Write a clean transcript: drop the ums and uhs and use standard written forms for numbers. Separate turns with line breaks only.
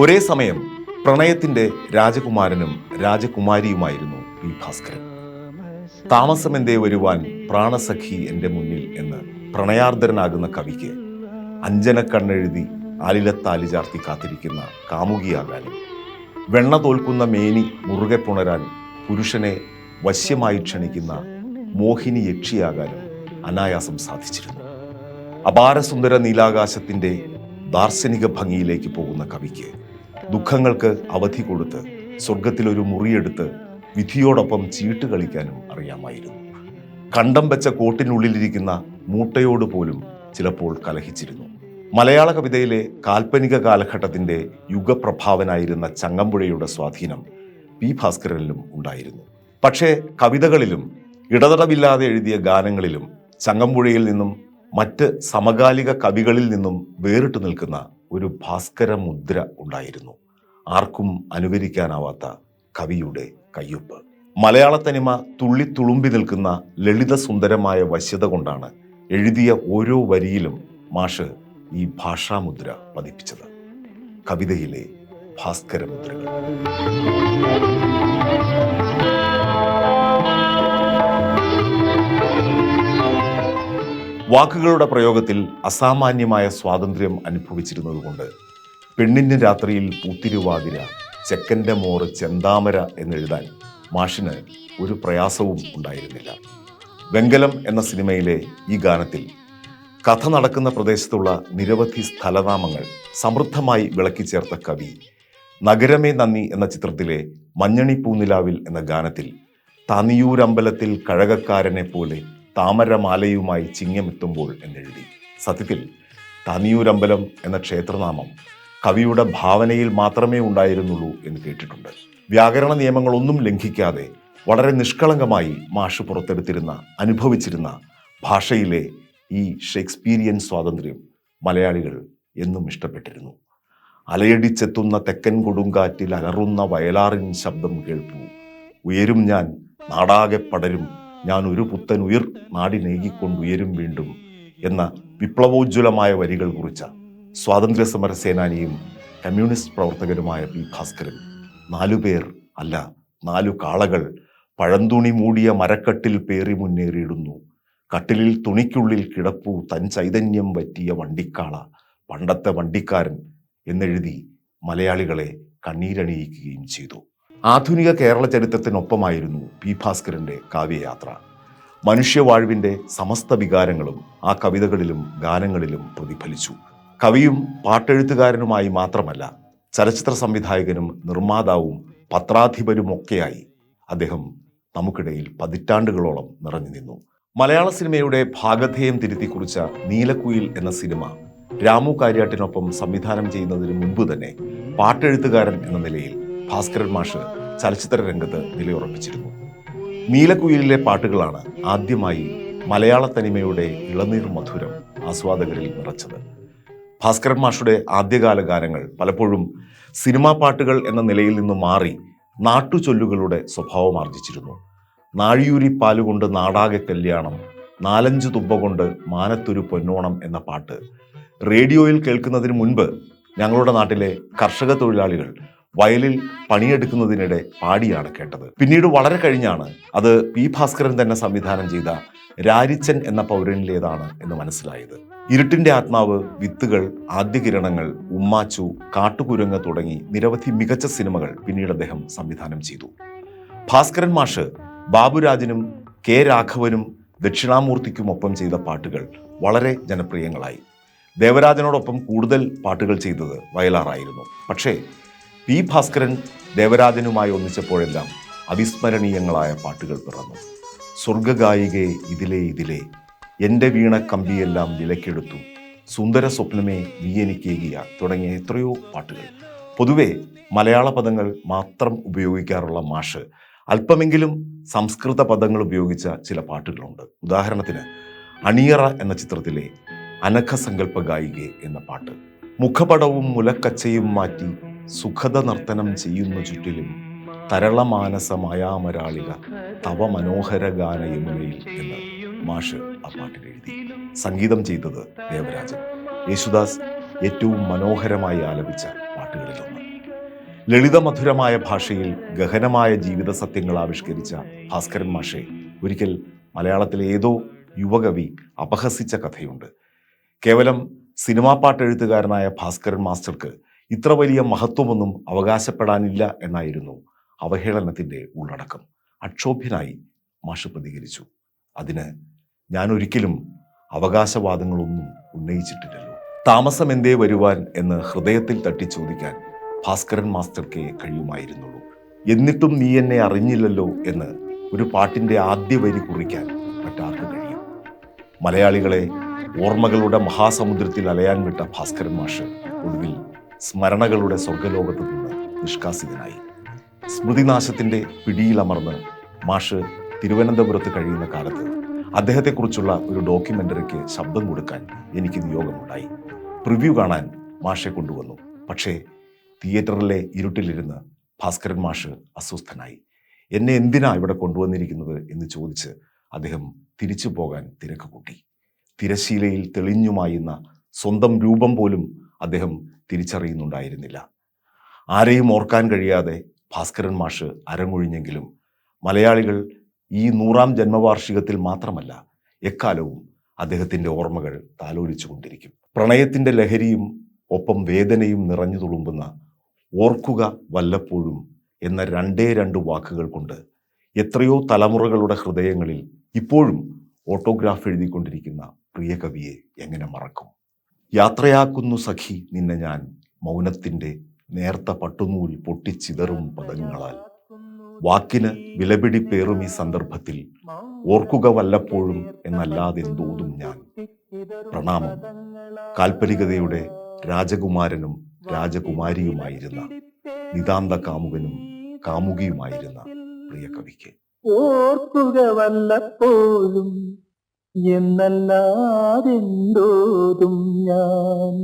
ഒരേ സമയം പ്രണയത്തിന്റെ രാജകുമാരനും രാജകുമാരിയുമായിരുന്നു പി ഭാസ്കരൻ. താമസമെന്തേ വരുവാൻ പ്രാണസഖി എൻ്റെ മുന്നിൽ എന്ന് പ്രണയാർദ്രനാകുന്ന കവിക്ക് അഞ്ജന കണ്ണെഴുതി ആലിലത്താലി ചാർത്തി കാത്തിരിക്കുന്ന കാമുകിയാകാനും വെണ്ണ തോൽക്കുന്ന മേനി മുറുകെ പുണരാൻ പുരുഷനെ വശ്യമായി ക്ഷണിക്കുന്ന മോഹിനി യക്ഷിയാകാനും അനായാസം സാധിച്ചിരുന്നു. അപാരസുന്ദര നീലാകാശത്തിന്റെ ദാർശനിക ഭംഗിയിലേക്ക് പോകുന്ന കവിക്ക് ദുഃഖങ്ങൾക്ക് അവധി കൊടുത്ത് സ്വർഗത്തിലൊരു മുറിയെടുത്ത് വിധിയോടൊപ്പം ചീട്ട് കളിക്കാനും അറിയാമായിരുന്നു. കണ്ടം വെച്ച കോട്ടിനുള്ളിലിരിക്കുന്ന മൂട്ടയോട് പോലും ചിലപ്പോൾ കലഹിച്ചിരുന്നു. മലയാള കവിതയിലെ കാൽപ്പനിക കാലഘട്ടത്തിന്റെ യുഗപ്രഭാവനായിരുന്ന ചങ്ങമ്പുഴയുടെ സ്വാധീനം പി ഭാസ്കരനിലും ഉണ്ടായിരുന്നു. പക്ഷേ കവിതകളിലും ഇടതടവില്ലാതെ എഴുതിയ ഗാനങ്ങളിലും ചങ്ങമ്പുഴയിൽ നിന്നും മറ്റ് സമകാലിക കവികളിൽ നിന്നും വേറിട്ട് നിൽക്കുന്ന ഒരു ഭാസ്കര മുദ്ര ഉണ്ടായിരുന്നു. അനുകരിക്കാനാവാത്ത കവിയുടെ കയ്യൊപ്പ്. മലയാളത്തനിമ തുള്ളിത്തുളുമ്പി നിൽക്കുന്ന ലളിത സുന്ദരമായ വശ്യത കൊണ്ടാണ് എഴുതിയ ഓരോ വരിയിലും മാഷ് ഈ ഭാഷാമുദ്ര പതിപ്പിച്ചത്. കവിതയിലെ ഭാസ്കര മുദ്രകൾ. വാക്കുകളുടെ പ്രയോഗത്തിൽ അസാമാന്യമായ സ്വാതന്ത്ര്യം അനുഭവിച്ചിരുന്നതുകൊണ്ട് പെണ്ണിൻ്റെ രാത്രിയിൽ പൂത്തിരുവാതിര, ചെക്കൻ്റെ മോറ് ചെന്താമര എന്നെഴുതാൻ മാഷിന് ഒരു പ്രയാസവും ഉണ്ടായിരുന്നില്ല. വെങ്കലം എന്ന സിനിമയിലെ ഈ ഗാനത്തിൽ കഥ നടക്കുന്ന പ്രദേശത്തുള്ള നിരവധി സ്ഥലനാമങ്ങൾ സമൃദ്ധമായി വിളക്കിച്ചേർത്ത കവി നഗരമേ നന്ദി എന്ന ചിത്രത്തിലെ മഞ്ഞണി പൂനിലാവിൽ എന്ന ഗാനത്തിൽ തനിയൂരമ്പലത്തിൽ കഴകക്കാരനെ പോലെ താമരമാലയുമായി ചിങ്ങമെത്തുമ്പോൾ എന്നെഴുതി. സത്യത്തിൽ തനിയൂരമ്പലം എന്ന ക്ഷേത്രനാമം കവിയുടെ ഭാവനയിൽ മാത്രമേ ഉണ്ടായിരുന്നുള്ളൂ എന്ന് കേട്ടിട്ടുണ്ട്. വ്യാകരണ നിയമങ്ങളൊന്നും ലംഘിക്കാതെ വളരെ നിഷ്കളങ്കമായി മാഷ് പുറത്തെടുത്തിരുന്ന അനുഭവിച്ചിരുന്ന ഭാഷയിലെ ഈ ഷേക്സ്പീരിയൻ സ്വാതന്ത്ര്യം മലയാളികൾ എന്നും ഇഷ്ടപ്പെട്ടിരുന്നു. അലയടിച്ചെത്തുന്ന തെക്കൻ കൊടുങ്കാറ്റിൽ അലറുന്ന വയലാറിൻ ശബ്ദം കേൾപ്പൂ, ഉയരും ഞാൻ നാടാകെ പടരും, ഞാൻ ഒരു പുത്തൻ ഉയർ നാടിനേകിക്കൊണ്ടുയരും വീണ്ടും എന്ന വിപ്ലവോജ്വലമായ വരികൾ കുറിച്ച സ്വാതന്ത്ര്യ സമര സേനാനിയും കമ്മ്യൂണിസ്റ്റ് പ്രവർത്തകരുമായ പി ഭാസ്കരൻ 4 പേർ അല്ല 4 കാളകൾ പഴന്തുണി മൂടിയ മരക്കട്ടിൽ പേറി മുന്നേറിയിടുന്നു, കട്ടിലിൽ തുണിക്കുള്ളിൽ കിടപ്പു തൻ ചൈതന്യം വറ്റിയ വണ്ടിക്കാള, പണ്ടത്തെ വണ്ടിക്കാരൻ എന്നെഴുതി മലയാളികളെ കണ്ണീരണിയിക്കുകയും ചെയ്തു. ആധുനിക കേരള ചരിത്രത്തിനൊപ്പമായിരുന്നു പി ഭാസ്കരന്റെ കാവ്യയാത്ര. മനുഷ്യവാഴ്വിന്റെ സമസ്ത വികാരങ്ങളും ആ കവിതകളിലും ഗാനങ്ങളിലും പ്രതിഫലിച്ചു. കവിയും പാട്ടെഴുത്തുകാരനുമായി മാത്രമല്ല, ചലച്ചിത്ര സംവിധായകനും നിർമ്മാതാവും പത്രാധിപരുമൊക്കെയായി അദ്ദേഹം നമുക്കിടയിൽ പതിറ്റാണ്ടുകളോളം നിറഞ്ഞു നിന്നു. മലയാള സിനിമയുടെ ഭാഗധേയം തിരുത്തി കുറിച്ച നീലക്കുയിൽ എന്ന സിനിമ രാമു കാര്യാട്ടിനൊപ്പം സംവിധാനം ചെയ്യുന്നതിന് മുൻപ് തന്നെ പാട്ടെഴുത്തുകാരൻ എന്ന നിലയിൽ ഭാസ്കരൻ മാഷ് ചലച്ചിത്ര രംഗത്ത് നിലയുറപ്പിച്ചിരുന്നു. നീലക്കുയിലിലെ പാട്ടുകളാണ് ആദ്യമായി മലയാള തനിമയുടെ ഇളനീർ മധുരം ആസ്വാദകരിൽ നിറച്ചത്. ഭാസ്കരൻ മാഷുടെ ആദ്യകാല ഗാനങ്ങൾ പലപ്പോഴും സിനിമാ പാട്ടുകൾ എന്ന നിലയിൽ നിന്ന് മാറി നാട്ടുചൊല്ലുകളുടെ സ്വഭാവം ആർജിച്ചിരുന്നു. നാഴിയൂരി പാലുകൊണ്ട് നാടാകെ കല്യാണം, 4-5 തുമ്പ കൊണ്ട് മാനത്തൊരു പൊന്നോണം എന്ന പാട്ട് റേഡിയോയിൽ കേൾക്കുന്നതിന് മുൻപ് ഞങ്ങളുടെ നാട്ടിലെ കർഷക തൊഴിലാളികൾ വയലിൽ പണിയെടുക്കുന്നതിനിടെ പാടിയാണ് കേട്ടത്. പിന്നീട് വളരെ കഴിഞ്ഞാണ് അത് പി ഭാസ്കരൻ തന്നെ സംവിധാനം ചെയ്ത രാരിച്ചൻ എന്ന പൗരനിലേതാണ് എന്ന് മനസ്സിലായത്. ഇരുട്ടിന്റെ ആത്മാവ്, വിത്തുകൾ, ആദ്യകിരണങ്ങൾ, ഉമ്മാച്ചു, കാട്ടുകുരങ്ങ് തുടങ്ങി നിരവധി മികച്ച സിനിമകൾ പിന്നീട് അദ്ദേഹം സംവിധാനം ചെയ്തു. ഭാസ്കരൻ മാഷ് ബാബുരാജിനും കെ രാഘവനും ദക്ഷിണാമൂർത്തിക്കുമൊപ്പം ചെയ്ത പാട്ടുകൾ വളരെ ജനപ്രിയങ്ങളായി. ദേവരാജനോടൊപ്പം കൂടുതൽ പാട്ടുകൾ ചെയ്തത് വയലാറായിരുന്നു. പക്ഷേ പി ഭാസ്കരൻ ദേവരാജനുമായി ഒന്നിച്ചപ്പോഴെല്ലാം അവിസ്മരണീയങ്ങളായ പാട്ടുകൾ പിറന്നു. സ്വർഗഗായികേ ഇതിലേ ഇതിലേ, എൻ്റെ വീണ കമ്പിയെല്ലാം വിലക്കെടുത്തു, സുന്ദര സ്വപ്നമേ നീ എനിക്കേകിയ തുടങ്ങിയ എത്രയോ പാട്ടുകൾ. പൊതുവെ മലയാള പദങ്ങൾ മാത്രം ഉപയോഗിക്കാറുള്ള മാഷ് അല്പമെങ്കിലും സംസ്കൃത പദങ്ങൾ ഉപയോഗിച്ച ചില പാട്ടുകളുണ്ട്. ഉദാഹരണത്തിന് അണിയറ എന്ന ചിത്രത്തിലെ അനഘസങ്കല്പ ഗായികെ എന്ന പാട്ട്. മുഖപടവും മുലക്കച്ചയും മാറ്റി സുഖത നർത്തനം ചെയ്യുന്ന ചുറ്റിലും തരളമാനസ മായാമരാളിക തവ മനോഹര ഗാന യമുനയിൽ എന്ന് മാഷ് ആ പാട്ടിൽ എഴുതി. സംഗീതം ചെയ്തത് ദേവരാജൻ. യേശുദാസ് ഏറ്റവും മനോഹരമായി ആലപിച്ച പാട്ടുകളിലൊന്ന്. ലളിതമധുരമായ ഭാഷയിൽ ഗഹനമായ ജീവിത സത്യങ്ങൾ ആവിഷ്കരിച്ച ഭാസ്കരൻ മാഷെ ഒരിക്കൽ മലയാളത്തിലെ ഏതോ യുവകവി അപഹസിച്ച കഥയുണ്ട്. കേവലം സിനിമാ പാട്ടെഴുത്തുകാരനായ ഭാസ്കരൻ മാസ്റ്റർക്ക് ഇത്ര വലിയ മഹത്വമൊന്നും അവകാശപ്പെടാനില്ല എന്നായിരുന്നു അവഹേളനത്തിന്റെ ഉള്ളടക്കം. അക്ഷോഭ്യനായി മാഷ് പ്രതികരിച്ചു. അതിന് ഞാൻ ഒരിക്കലും അവകാശവാദങ്ങളൊന്നും ഉന്നയിച്ചിട്ടില്ലല്ലോ. താമസം എന്തേ വരുവാൻ എന്ന് ഹൃദയത്തിൽ തട്ടി ചോദിക്കാൻ ഭാസ്കരൻ മാസ്റ്റർക്കേ കഴിയുമായിരുന്നുള്ളൂ. എന്നിട്ടും നീ എന്നെ അറിഞ്ഞില്ലല്ലോ എന്ന് ഒരു പാട്ടിന്റെ ആദ്യ വരി കുറിക്കാൻ മറ്റാർക്ക് കഴിയും? മലയാളികളെ ഓർമ്മകളുടെ മഹാസമുദ്രത്തിൽ അലയാൻ വിട്ട ഭാസ്കരൻ മാഷ് ഒടുവിൽ സ്മരണകളുടെ സ്വർഗലോകത്ത് നിന്ന് നിഷ്കാസിതനായി. സ്മൃതിനാശത്തിന്റെ പിടിയിലമർന്ന് മാഷ് തിരുവനന്തപുരത്ത് കഴിയുന്ന കാലത്ത് അദ്ദേഹത്തെക്കുറിച്ചുള്ള ഒരു ഡോക്യുമെന്ററിക്ക് ശബ്ദം കൊടുക്കാൻ എനിക്ക് നിയോഗമുണ്ടായി. പ്രിവ്യൂ കാണാൻ മാഷെ കൊണ്ടുവന്നു. പക്ഷേ തിയേറ്ററിലെ ഇരുട്ടിലിരുന്ന് ഭാസ്കരൻ മാഷ് അസ്വസ്ഥനായി. എന്നെ എന്തിനാ ഇവിടെ കൊണ്ടുവന്നിരിക്കുന്നത് എന്ന് ചോദിച്ച് അദ്ദേഹം തിരിച്ചു പോകാൻ തിരക്ക് കൂട്ടി. തിരശീലയിൽ തെളിഞ്ഞുമായുന്ന സ്വന്തം രൂപം പോലും അദ്ദേഹം തിരിച്ചറിയുന്നുണ്ടായിരുന്നില്ല. ആരെയും ഓർക്കാൻ കഴിയാതെ ഭാസ്കരൻ മാഷ് അരങ്ങൊഴിഞ്ഞെങ്കിലും മലയാളികൾ ഈ 100ാം ജന്മവാർഷികത്തിൽ മാത്രമല്ല എക്കാലവും അദ്ദേഹത്തിൻ്റെ ഓർമ്മകൾ താലോലിച്ചുകൊണ്ടിരിക്കും. പ്രണയത്തിൻ്റെ ലഹരിയും ഒപ്പം വേദനയും നിറഞ്ഞു തുളുമ്പുന്ന ഓർക്കുക വല്ലപ്പോഴും എന്ന രണ്ട് വാക്കുകൾ കൊണ്ട് എത്രയോ തലമുറകളുടെ ഹൃദയങ്ങളിൽ ഇപ്പോഴും ഓട്ടോഗ്രാഫ് എഴുതിക്കൊണ്ടിരിക്കുന്ന പ്രിയ കവിയെ എങ്ങനെ മറക്കും? യാത്രയാക്കുന്നു സഖി നിന്നെ ഞാൻ മൗനത്തിൻ്റെ നേർത്ത പട്ടുനൂൽ പൊട്ടിച്ചിതറും പദങ്ങളാൽ. വാക്കിന് വിലപിടിപ്പേറും ഈ സന്ദർഭത്തിൽ ഓർക്കുക വല്ലപ്പോഴും എന്നല്ലാതെന്തോതും ഞാൻ. പ്രണാമം. കാൽപ്പനികതയുടെ രാജകുമാരനും രാജകുമാരിയുമായിരുന്ന നിതാന്ത കാമുകനും കാമുകിയുമായിരുന്ന പ്രിയ കവിക്ക്.
ഓർക്കുക വല്ലപ്പോഴും എന്നല്ലാതെന്തോതും ഞാൻ.